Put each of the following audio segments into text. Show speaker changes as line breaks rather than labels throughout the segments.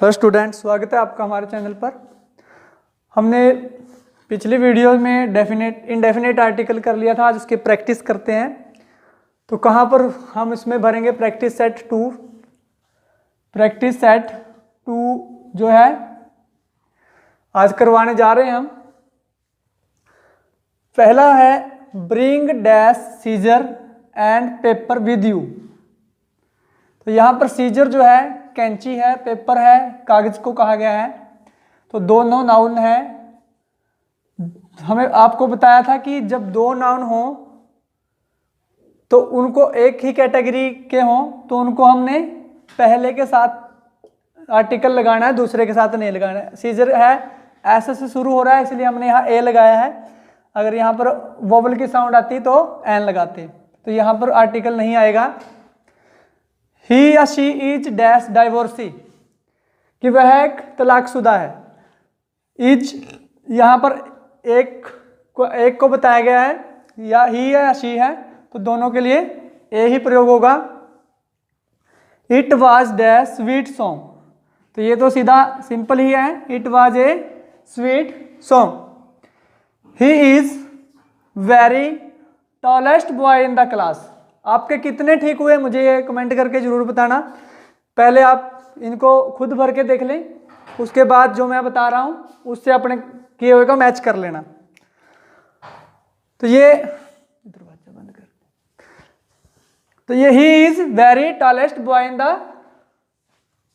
Hello student, स्वागत है आपका हमारे चैनल पर। हमने पिछली वीडियो में इंडेफिनेट आर्टिकल कर लिया था, आज उसकी प्रैक्टिस करते हैं। तो कहाँ पर हम इसमें भरेंगे? Practice set 2। प्रैक्टिस सेट 2 जो है आज करवाने जा रहे हैं हम। पहला है bring dash scissor and paper with you. तो यहाँ पर सीजर जो है कैंची है, पेपर है, कागज को कहा गया है। तो दोनों नाउन है। हमें आपको बताया था कि जब दो नाउन हो तो उनको एक ही कैटेगरी के हों तो उनको हमने पहले के साथ आर्टिकल लगाना है, दूसरे के साथ नहीं लगाना है। सीजर है ऐसे से शुरू हो रहा है, इसलिए हमने यहाँ ए लगाया है। अगर यहाँ पर वोवल की साउंड आती तो एन लगाते, तो यहाँ पर आर्टिकल नहीं आएगा। ही या शी इज डैश डाइवोर्सी, कि वह एक तलाकशुदा है। इज यहाँ पर एक को बताया गया है, या ही या शी है, तो दोनों के लिए ए ही प्रयोग होगा। It was dash sweet song, तो ये तो सीधा सिंपल ही है। It was a sweet song. He is very tallest boy in the class. आपके कितने ठीक हुए मुझे ये कमेंट करके जरूर बताना। पहले आप इनको खुद भर के देख लें, उसके बाद जो मैं बता रहा हूं उससे अपने किए हुए का मैच कर लेना। तो ये दरवाजा बंद कर। तो ये he is very tallest boy in the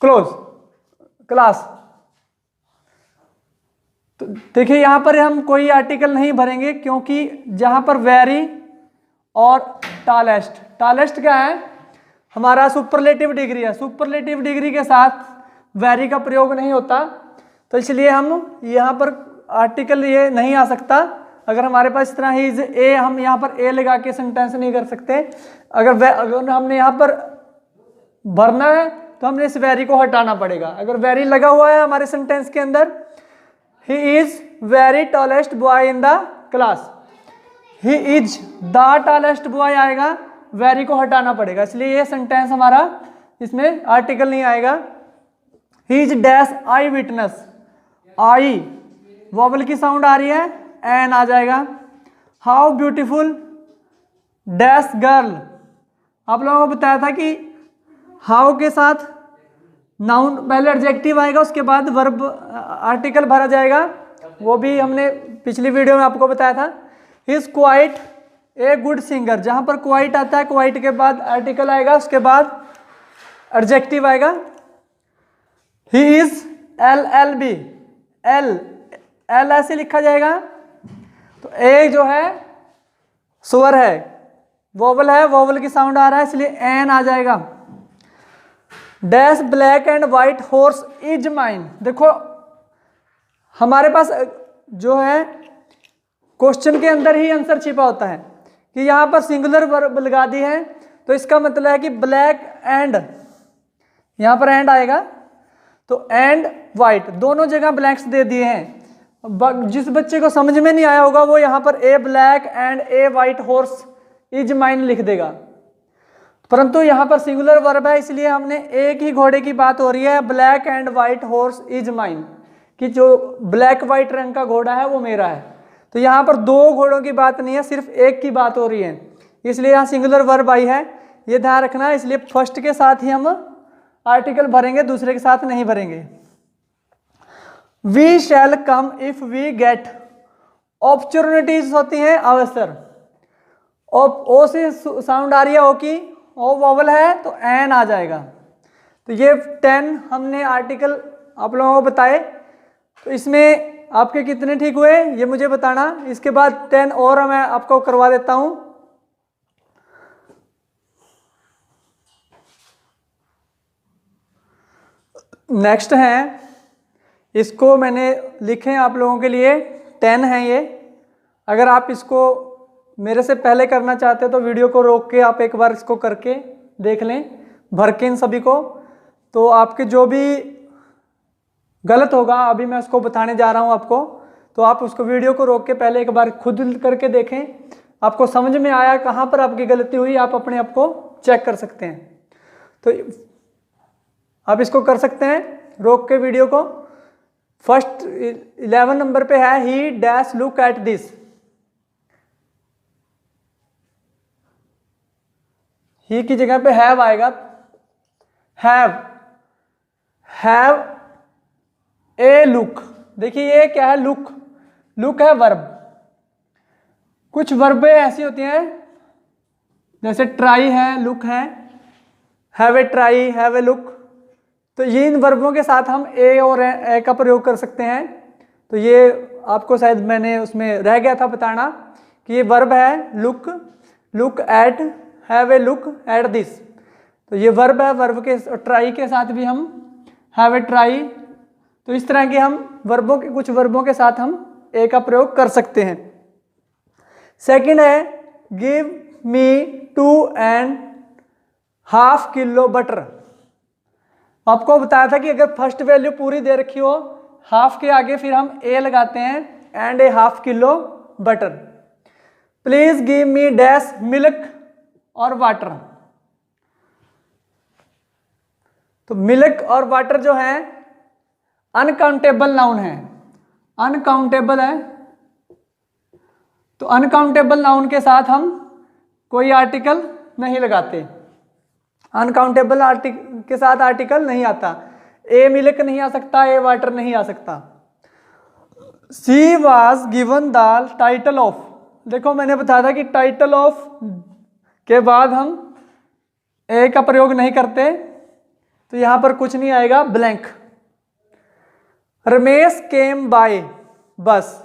class. तो देखिए यहां पर हम कोई आर्टिकल नहीं भरेंगे, क्योंकि जहां पर वेरी और टॉलेस्ट क्या है? हमारा सुपरलेटिव डिग्री है। सुपरलेटिव डिग्री के साथ वेरी का प्रयोग नहीं होता, तो इसलिए हम यहाँ पर आर्टिकल ये नहीं आ सकता। अगर हमारे पास इस तरह ही इज ए, हम यहाँ पर ए लगा के सेंटेंस नहीं कर सकते। अगर हमने यहाँ पर भरना है तो हमने इस वेरी को हटाना पड़ेगा। अगर वेरी लगा हुआ है हमारे सेंटेंस के अंदर, he is very tallest boy in the class, he is the tallest boy आएगा, वेरी को हटाना पड़ेगा, इसलिए ये सेंटेंस हमारा इसमें आर्टिकल नहीं आएगा। He is dash I witness. I vowel की साउंड आ रही है, एन आ जाएगा। How beautiful dash girl. आप लोगों को बताया था कि हाउ के साथ नाउन पहले एडजेक्टिव आएगा, उसके बाद वर्ब आर्टिकल भरा जाएगा। वो भी हमने पिछली वीडियो में आपको बताया था। He is quite a good singer. जहां पर क्वाइट आता है, क्वाइट के बाद आर्टिकल आएगा, उसके बाद एडजेक्टिव आएगा। He is LLB। एल ऐसे लिखा जाएगा। तो ए जो है स्वर है, वोवल है, वोवल की साउंड आ रहा है, इसलिए एन आ जाएगा। Dash black and white horse is mine. देखो हमारे पास जो है क्वेश्चन के अंदर ही आंसर छिपा होता है कि यहाँ पर सिंगुलर वर्ब लगा दी है, तो इसका मतलब है कि ब्लैक एंड, यहाँ पर एंड आएगा, तो एंड व्हाइट दोनों जगह ब्लैंक्स दे दिए हैं। जिस बच्चे को समझ में नहीं आया होगा वो यहाँ पर A black and a white horse is mine लिख देगा, परंतु यहाँ पर सिंगुलर वर्ब है, इसलिए हमने एक ही घोड़े की बात हो रही है, black and white horse is mine, कि जो ब्लैक व्हाइट रंग का घोड़ा है वो मेरा है। तो यहाँ पर दो घोड़ों की बात नहीं है, सिर्फ एक की बात हो रही है, इसलिए यहाँ सिंगुलर वर्ब आई है, ये ध्यान रखना है। इसलिए फर्स्ट के साथ ही हम आर्टिकल भरेंगे, दूसरे के साथ नहीं भरेंगे। We shall come if we get. Opportunities होती हैं अवसर। ओ से साउंड आ रही है, ओ की, ओ वोवल है, तो एन आ जाएगा। तो ये 10 हमने आर्टिकल आप लोगों को बताए, तो इसमें आपके कितने ठीक हुए ये मुझे बताना। इसके बाद 10 और मैं आपको करवा देता हूं। नेक्स्ट है, इसको मैंने लिखे हैं आप लोगों के लिए, 10 है ये। अगर आप इसको मेरे से पहले करना चाहते हो तो वीडियो को रोक के आप एक बार इसको करके देख लें, भर के इन सभी को। तो आपके जो भी गलत होगा, अभी मैं उसको बताने जा रहा हूं आपको, तो आप उसको वीडियो को रोक के पहले एक बार खुद करके देखें, आपको समझ में आया कहाँ पर आपकी गलती हुई, आप अपने आप को चेक कर सकते हैं। तो आप इसको कर सकते हैं। रोक के वीडियो को। फर्स्ट 11 नंबर पे है he dash look at this. He की जगह पे हैव आएगा, हैव ए लुक। देखिए ये क्या है, लुक, लुक है वर्ब। कुछ वर्बें ऐसी होती हैं जैसे ट्राई है, लुक है, have a try, have a look. तो ये इन वर्बों के साथ हम ए और ए का प्रयोग कर सकते हैं। तो ये आपको शायद मैंने उसमें रह गया था बताना कि ये वर्ब है look, look at, have a look at this. तो ये वर्ब है, वर्ब के ट्राई के साथ भी हम हैव ए ट्राई। तो इस तरह के हम वर्बों के, कुछ वर्बों के साथ हम ए का प्रयोग कर सकते हैं। सेकंड है गिव मी 2.5 किलो बटर। आपको बताया था कि अगर फर्स्ट वैल्यू पूरी दे रखी हो, हाफ के आगे फिर हम ए लगाते हैं, and A half kilo butter. Please give me dash milk और वाटर। तो मिल्क और वाटर जो है अनकाउंटेबल नाउन है, अनकाउंटेबल है। तो अनकाउंटेबल नाउन के साथ हम कोई आर्टिकल नहीं लगाते, अनकाउंटेबल आर्टिकल के साथ आर्टिकल नहीं आता। ए मिल्क नहीं आ सकता, ए वाटर नहीं आ सकता। She was given the title of. देखो मैंने बताया था कि टाइटल ऑफ के बाद हम ए का प्रयोग नहीं करते, तो यहां पर कुछ नहीं आएगा, ब्लैंक। रमेश केम बाय बस।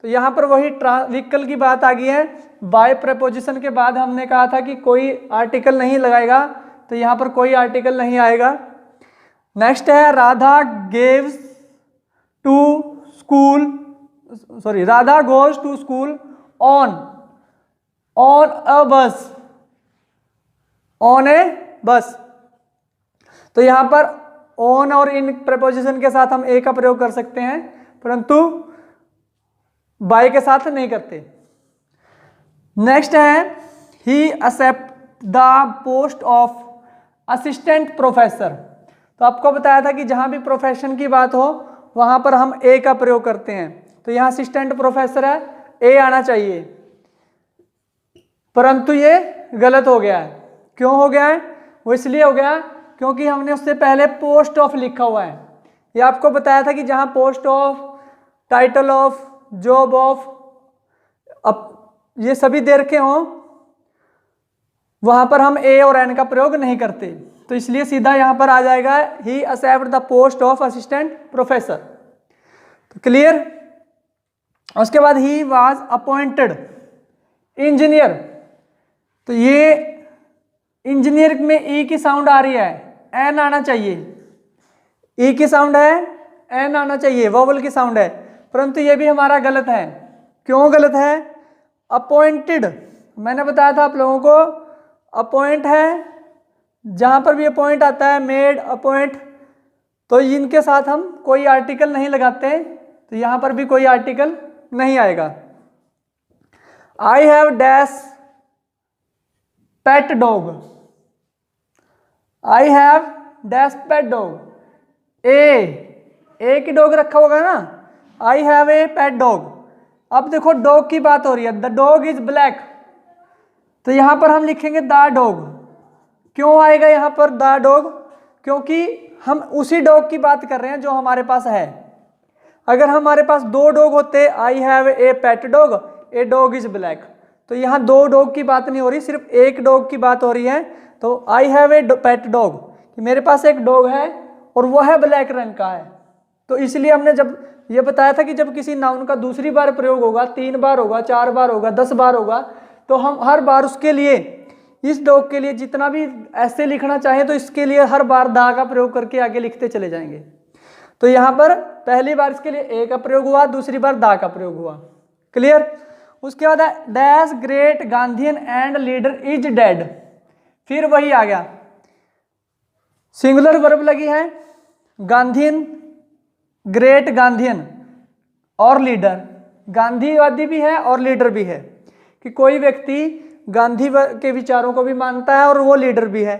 तो यहां पर वही व्हीकल की बात आ गई है। बाय प्रपोजिशन के बाद हमने कहा था कि कोई आर्टिकल नहीं लगाएगा, तो यहां पर कोई आर्टिकल नहीं आएगा। नेक्स्ट है Radha gaves to school, sorry Radha goes to school on a bus, on ए बस। तो यहां पर ऑन और इन प्रपोजिशन के साथ हम ए का प्रयोग कर सकते हैं, परंतु बाय के साथ नहीं करते। नेक्स्ट है he accept the post of assistant professor. तो आपको बताया था कि जहां भी प्रोफेशन की बात हो वहां पर हम ए का प्रयोग करते हैं। तो यहां असिस्टेंट प्रोफेसर है, ए आना चाहिए, परंतु ये गलत हो गया है। क्यों हो गया है? वो इसलिए हो गया क्योंकि हमने उससे पहले पोस्ट ऑफ लिखा हुआ है। ये आपको बताया था कि जहां post of, title of, job of, अब ये सभी दे रखे हों वहां पर हम ए और एन का प्रयोग नहीं करते। तो इसलिए सीधा यहां पर आ जाएगा he accept the post of assistant professor. तो क्लियर। उसके बाद ही वाज अपॉइंटेड इंजीनियर। तो ये इंजीनियर में ई की साउंड आ रही है, एन आना चाहिए। ई की साउंड है, एन आना चाहिए, वोवल की साउंड है, परंतु ये भी हमारा गलत है। क्यों गलत है? अपॉइंटेड, मैंने बताया था आप लोगों को, अपॉइंट है, जहां पर भी अपॉइंट आता है, मेड, अपॉइंट, तो इनके साथ हम कोई आर्टिकल नहीं लगाते, तो यहां पर भी कोई आर्टिकल नहीं आएगा। I have dash pet dog. I have dash pet dog. A की डॉग रखा होगा ना, I have a pet dog. अब देखो डॉग की बात हो रही है, द डॉग इज ब्लैक, तो यहां पर हम लिखेंगे द डॉग। क्यों आएगा यहां पर द डॉग? क्योंकि हम उसी डॉग की बात कर रहे हैं जो हमारे पास है। अगर हमारे पास दो डॉग होते, I have a pet dog, a dog is black, तो यहां दो डॉग की बात नहीं हो रही, सिर्फ एक डॉग की बात हो रही है। तो I have a pet dog, मेरे पास एक डॉग है और वह है ब्लैक रंग का है। तो इसलिए हमने जब ये बताया था कि जब किसी नाउन का दूसरी बार प्रयोग होगा, 3 बार होगा, 4 बार होगा, 10 बार होगा, तो हम हर बार उसके लिए, इस डॉग के लिए जितना भी ऐसे लिखना चाहे तो इसके लिए हर बार दा का प्रयोग करके आगे लिखते चले जाएंगे। तो यहां पर पहली बार इसके लिए ए का प्रयोग हुआ, दूसरी बार दा का प्रयोग हुआ। क्लियर। उसके बाद dash great Gandhian and leader is dead. फिर वही आ गया, सिंगुलर वर्ब लगी है, गांधीयन, ग्रेट गांधीयन और लीडर। गांधीवादी भी है और लीडर भी है, कि कोई व्यक्ति गांधी के विचारों को भी मानता है और वो लीडर भी है।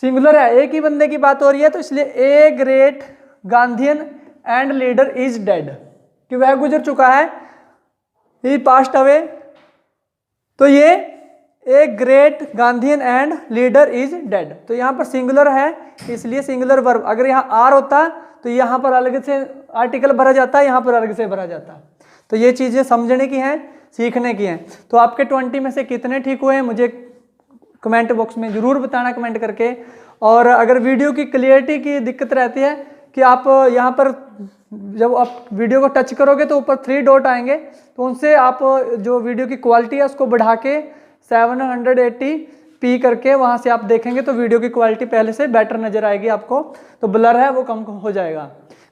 सिंगुलर है, एक ही बंदे की बात हो रही है, तो इसलिए a great Gandhian and leader is dead, कि वह गुजर चुका है, ही पास्ट अवे। तो ये a great Gandhian and leader is dead, तो यहाँ पर सिंगुलर है इसलिए सिंगुलर वर्ब। अगर यहाँ आर होता तो यहाँ पर अलग से आर्टिकल भरा जाता है, यहाँ पर अलग से भरा जाता। तो ये चीज़ें समझने की हैं, सीखने की हैं। तो आपके 20 में से कितने ठीक हुए हैं मुझे कमेंट बॉक्स में ज़रूर बताना कमेंट करके। और अगर वीडियो की क्लियरिटी की दिक्कत रहती है कि आप यहाँ पर जब आप वीडियो को टच करोगे तो ऊपर 3 डॉट आएंगे, तो उनसे आप जो वीडियो की क्वालिटी है उसको बढ़ा के 780p करके वहाँ से आप देखेंगे तो वीडियो की क्वालिटी पहले से बेटर नज़र आएगी आपको। तो ब्लर है वो कम हो जाएगा,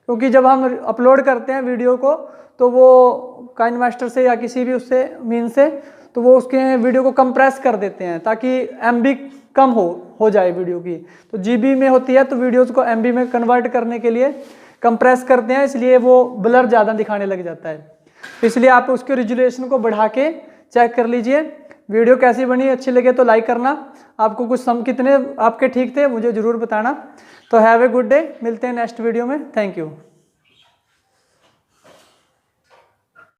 क्योंकि जब हम अपलोड करते हैं वीडियो को तो वो काइनमास्टर से या किसी भी उससे मीन से, तो वो उसके वीडियो को कंप्रेस कर देते हैं ताकि MB कम हो जाए वीडियो की। तो GB में होती है तो वीडियोज़ को MB में कन्वर्ट करने के लिए कंप्रेस करते हैं, इसलिए वो ब्लर ज़्यादा दिखाने लग जाता है। इसलिए आप उसके रिजोल्यूशन को बढ़ा के चेक कर लीजिए। वीडियो कैसी बनी, अच्छी लगे तो लाइक करना। आपको कुछ कितने आपके ठीक थे मुझे ज़रूर बताना। तो हैव ए गुड डे, मिलते हैं नेक्स्ट वीडियो में। Thank you.